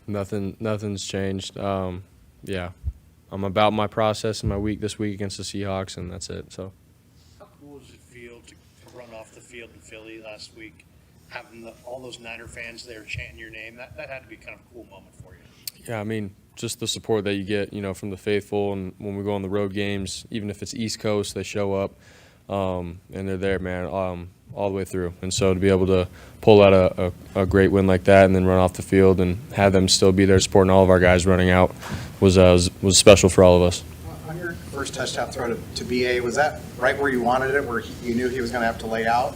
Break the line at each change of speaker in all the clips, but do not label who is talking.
Nothing's changed. Yeah, I'm about my process in my week this week against the Seahawks, and that's it. So.
How cool does it feel to run off the field in Philly last week, having all those Niner fans there chanting your name? That had to be kind of a cool moment for you.
Yeah, I mean, just the support that you get, from the faithful, and when we go on the road games, even if it's East Coast, they show up, and they're there, man, all the way through. And so to be able to pull out a great win like that and then run off the field and have them still be there supporting all of our guys running out was special for all of us.
On your first touchdown throw to BA, was that right where you wanted it, where you knew he was going to have to lay out?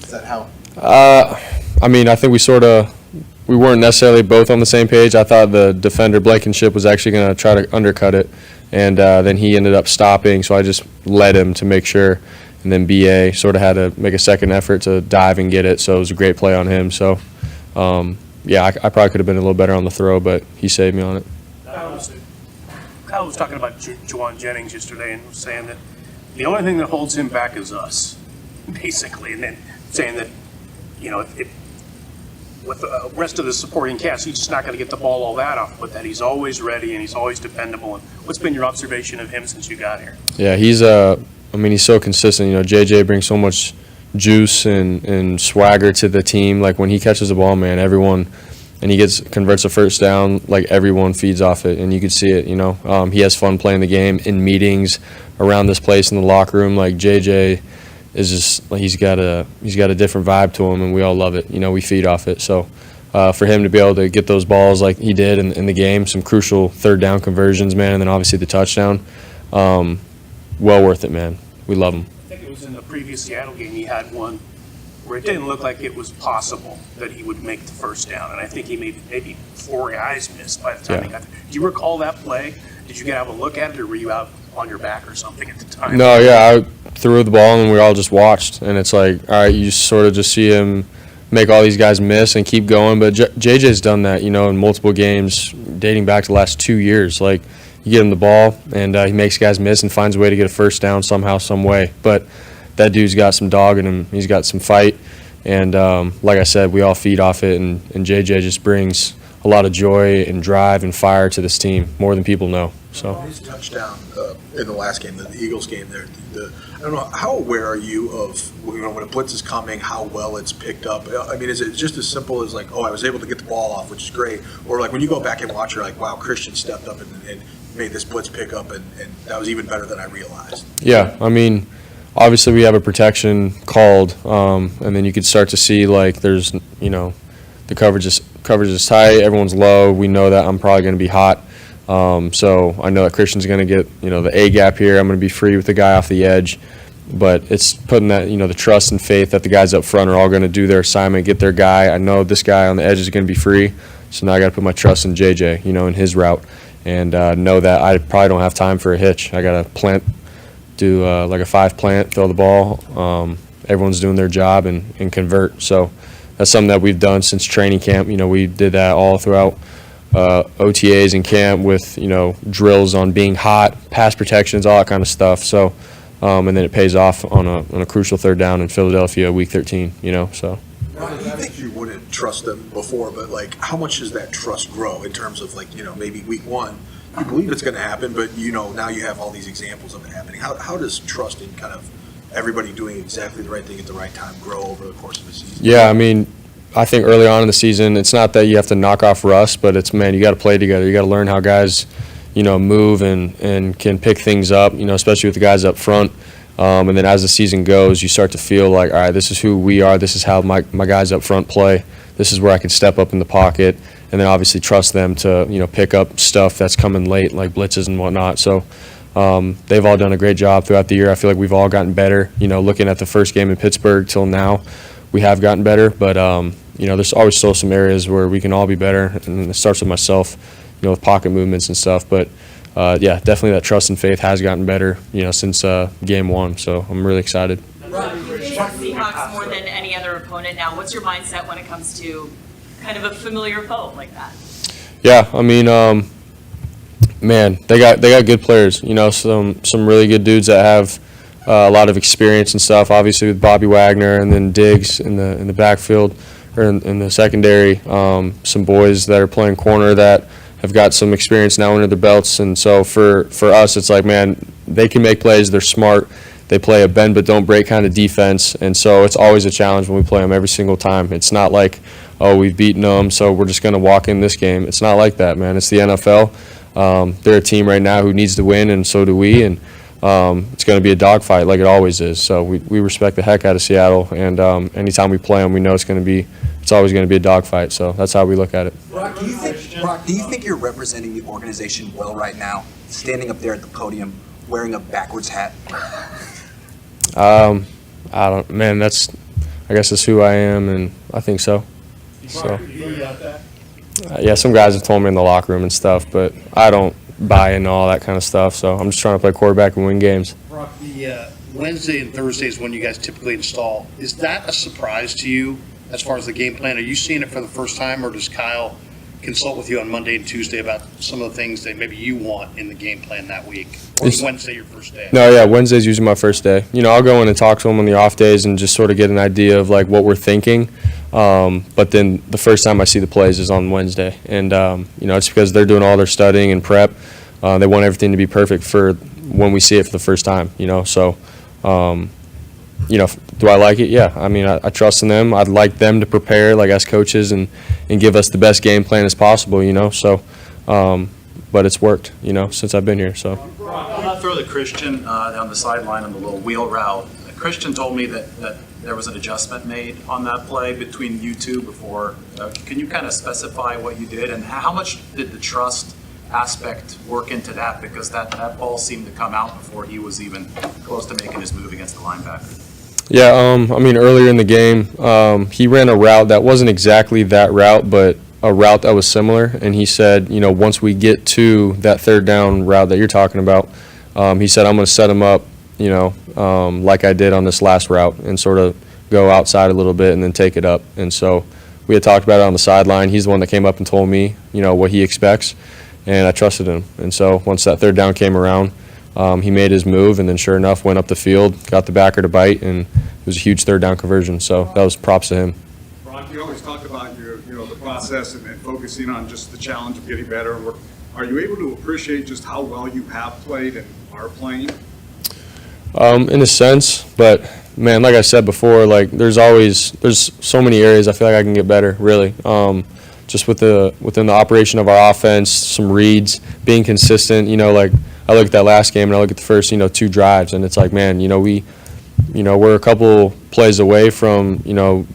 Is that how?
I mean, I think we weren't necessarily both on the same page. I thought the defender, Blankenship, was actually going to try to undercut it, and then he ended up stopping, so I just led him to make sure. And then BA sort of had to make a second effort to dive and get it, so it was a great play on him. So, yeah, I probably could have been a little better on the throw, but he saved me on it.
Kyle was talking about Juwan Jennings yesterday and was saying that the only thing that holds him back is us, basically, and then saying that, with the rest of the supporting cast, he's just not going to get the ball all that often, but that he's always ready and he's always dependable. And what's been your observation of him since you got here?
Yeah, he's so consistent. JJ brings so much juice and swagger to the team. Like when he catches the ball, man, everyone, and he converts a first down, like everyone feeds off it, and you can see it. He has fun playing the game in meetings around this place in the locker room. Like JJ is just, he's got a different vibe to him, and we all love it. We feed off it. So for him to be able to get those balls like he did in the game, some crucial third down conversions, man, and then obviously the touchdown, well worth it, man. We love him.
I think it was in the previous Seattle game he had one where it didn't look like it was possible that he would make the first down, and I think he maybe 4 guys missed by the time he got there. Do you recall that play? Did you get have a look at it, or were you out on your back or something at the time?
No, yeah, I threw the ball and we all just watched, and it's like, all right, you sort of just see him make all these guys miss and keep going, but JJ's done that, in multiple games dating back to the last 2 years. Like, you get him the ball, and he makes guys miss and finds a way to get a first down somehow, some way. But that dude's got some dog in him. He's got some fight, and like I said, we all feed off it, and JJ just brings a lot of joy and drive and fire to this team, more than people know. So
his touchdown in the last game, the Eagles game there, I don't know, how aware are you of when a blitz is coming, how well it's picked up? I mean, is it just as simple as like, oh, I was able to get the ball off, which is great, or like when you go back and watch, you're like, wow, Christian stepped up and made this blitz pick up, and that was even better than I realized.
Yeah, I mean, obviously we have a protection called, and then you could start to see like there's, the coverage is tight, everyone's low. We know that I'm probably going to be hot. So I know that Christian's going to get, the A gap here. I'm going to be free with the guy off the edge. But it's putting that, the trust and faith that the guys up front are all going to do their assignment, get their guy. I know this guy on the edge is going to be free. So now I got to put my trust in JJ, in his route. And know that I probably don't have time for a hitch. I got to do like a 5 plant, throw the ball. Everyone's doing their job and convert. So that's something that we've done since training camp. We did that all throughout OTAs and camp with, drills on being hot, pass protections, all that kind of stuff. So, and then it pays off on a crucial third down in Philadelphia, week 13, so.
Well, you think you wouldn't trust them before, but like, how much does that trust grow in terms of like, maybe week 1, you believe it's going to happen, but now you have all these examples of it happening. How does trust in kind of everybody doing exactly the right thing at the right time grow over the course of the season? Yeah, I mean,
I think early on in the season, it's not that you have to knock off Russ, but it's, man, you got to play together. You got to learn how guys, move and can pick things up, especially with the guys up front. And then as the season goes, you start to feel like, all right, this is who we are. This is how my guys up front play. This is where I can step up in the pocket, and then obviously trust them to, pick up stuff that's coming late, like blitzes and whatnot. So they've all done a great job throughout the year. I feel like we've all gotten better. Looking at the first game in Pittsburgh till now, we have gotten better. But, there's always still some areas where we can all be better, and it starts with myself, with pocket movements and stuff. But, yeah, definitely that trust and faith has gotten better, since game 1. So I'm really excited.
Rob, you face the Seahawks more than any other opponent now. What's your mindset when it comes to kind of a familiar foe like that?
Yeah, I mean, man, they got good players. Some really good dudes that have a lot of experience and stuff. Obviously with Bobby Wagner and then Diggs in the backfield. or in the secondary, some boys that are playing corner that have got some experience now under their belts. And so for us, it's like, man, they can make plays. They're smart. They play a bend but don't break kind of defense. And so it's always a challenge when we play them every single time. It's not like, oh, we've beaten them, so we're just going to walk in this game. It's not like that, man. It's the NFL. They're a team right now who needs to win, and so do we. And it's going to be a dogfight like it always is. So we respect the heck out of Seattle. And anytime we play them, we know it's always going to be a dogfight. So that's how we look at it.
Brock, do you think you're representing the organization well right now, standing up there at the podium, wearing a backwards hat?
I guess that's who I am, and I think so. So, yeah, some guys have told me in the locker room and stuff, but I don't buy into all that kind of stuff. So I'm just trying to play quarterback and win games.
Brock, the Wednesday and Thursday is when you guys typically install. Is that a surprise to you as far as the game plan? Are you seeing it for the first time, or does Kyle consult with you on Monday and Tuesday about some of the things that maybe you want in the game plan that week? Or is Wednesday your first day?
No, yeah, Wednesday's usually my first day. I'll go in and talk to them on the off days and just sort of get an idea of like what we're thinking. But then the first time I see the plays is on Wednesday. And, it's because they're doing all their studying and prep. They want everything to be perfect for when we see it for the first time, So, do I like it? Yeah. I trust in them. I'd like them to prepare, like as coaches, and give us the best game plan as possible, So, but it's worked, since I've been here. So.
I'm not throw the Christian on the sideline on the little wheel route. Christian told me that there was an adjustment made on that play between you two before. Can you kind of specify what you did, and how much did the trust aspect work into that? Because that ball seemed to come out before he was even close to making his move against the linebacker.
Yeah, earlier in the game, he ran a route that wasn't exactly that route, but a route that was similar. And he said, once we get to that third down route that you're talking about, he said, I'm going to set him up, like I did on this last route, and sort of go outside a little bit and then take it up. And so we had talked about it on the sideline. He's the one that came up and told me, what he expects, and I trusted him. And so once that third down came around, he made his move, and then sure enough went up the field, got the backer to bite, and it was a huge third down conversion. So that was props to him.
Brock, you always talk about the process and focusing on just the challenge of getting better. Are you able to appreciate just how well you have played and are playing?
In a sense, but man, like I said before, like there's so many areas I feel like I can get better, really. Just within the operation of our offense, some reads, being consistent. Like I look at that last game and I look at the first, 2 drives, and it's like, man, we're a couple plays away from,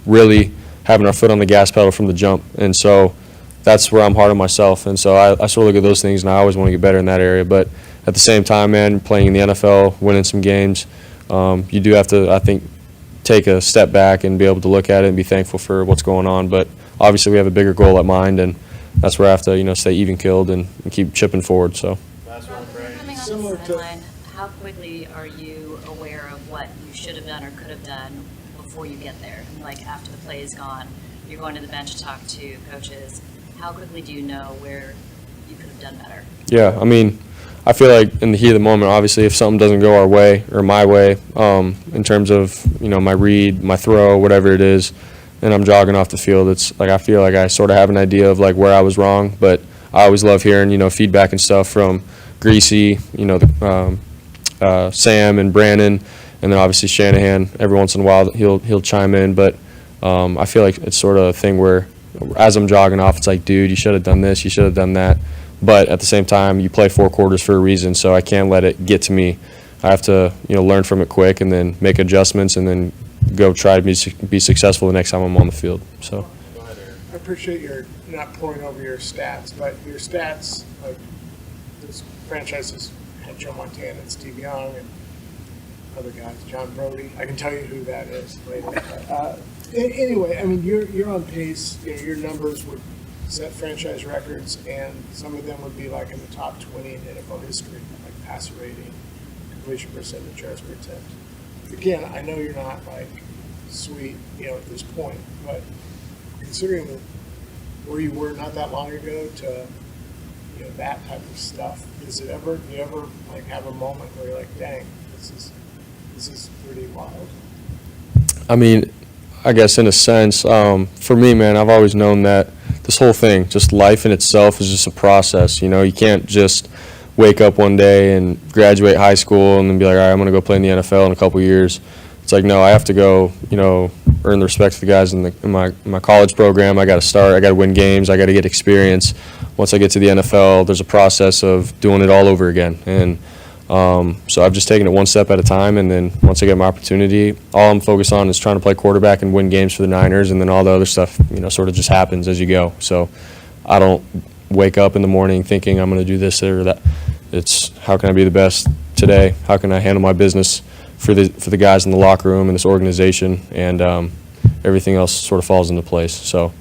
really having our foot on the gas pedal from the jump, and so that's where I'm hard on myself. And so I sort of look at those things, and I always want to get better in that area. But at the same time, man, playing in the NFL, winning some games, you do have to, I think, take a step back and be able to look at it and be thankful for what's going on. But obviously we have a bigger goal at mind, and that's where I have to, stay even-keeled and keep chipping forward. So.
Coming off the sideline, how quickly are you aware of what you should have done or could have done before you get there? Like after the play is gone, you're going to the bench to talk to coaches. How quickly do you know where you could have done better?
Yeah, I feel like in the heat of the moment, obviously, if something doesn't go our way or my way, in terms of, my read, my throw, whatever it is, and I'm jogging off the field, it's like I feel like I sort of have an idea of like where I was wrong. But I always love hearing, feedback and stuff from Greasy, Sam and Brandon, and then obviously Shanahan. Every once in a while he'll chime in, but I feel like it's sort of a thing where as I'm jogging off, it's like, dude, you should have done this, you should have done that. But at the same time, you play 4 quarters for a reason, so I can't let it get to me. I have to, learn from it quick and then make adjustments and then go try to be successful the next time I'm on the field. So.
I appreciate your not pouring over your stats, but your stats, like this franchise has had Joe Montana and Steve Young and other guys, John Brody. I can tell you who that is later. Anyway, you're on pace. Your numbers would set franchise records, and some of them would be like in the top 20 in NFL history, like passer rating, completion percentage, yards per attempt. Again, I know you're not like sweet, at this point, but considering where you were not that long ago to, that type of stuff, do you ever like have a moment where you're like, dang, this is pretty wild?
I guess in a sense, for me, man, I've always known that this whole thing, just life in itself, is just a process. You know, you can't just wake up one day and graduate high school and then be like, all right, I'm going to go play in the NFL in a couple years. It's like, no, I have to go, you know, earn the respect of the guys in my college program. I got to start. I got to win games. I got to get experience. Once I get to the NFL, there's a process of doing it all over again. And so I've just taken it one step at a time, and then once I get my opportunity, all I'm focused on is trying to play quarterback and win games for the Niners, and then all the other stuff, you know, sort of just happens as you go. So I don't wake up in the morning thinking I'm going to do this or that. It's how can I be the best today? How can I handle my business for the guys in the locker room and this organization, and everything else sort of falls into place. So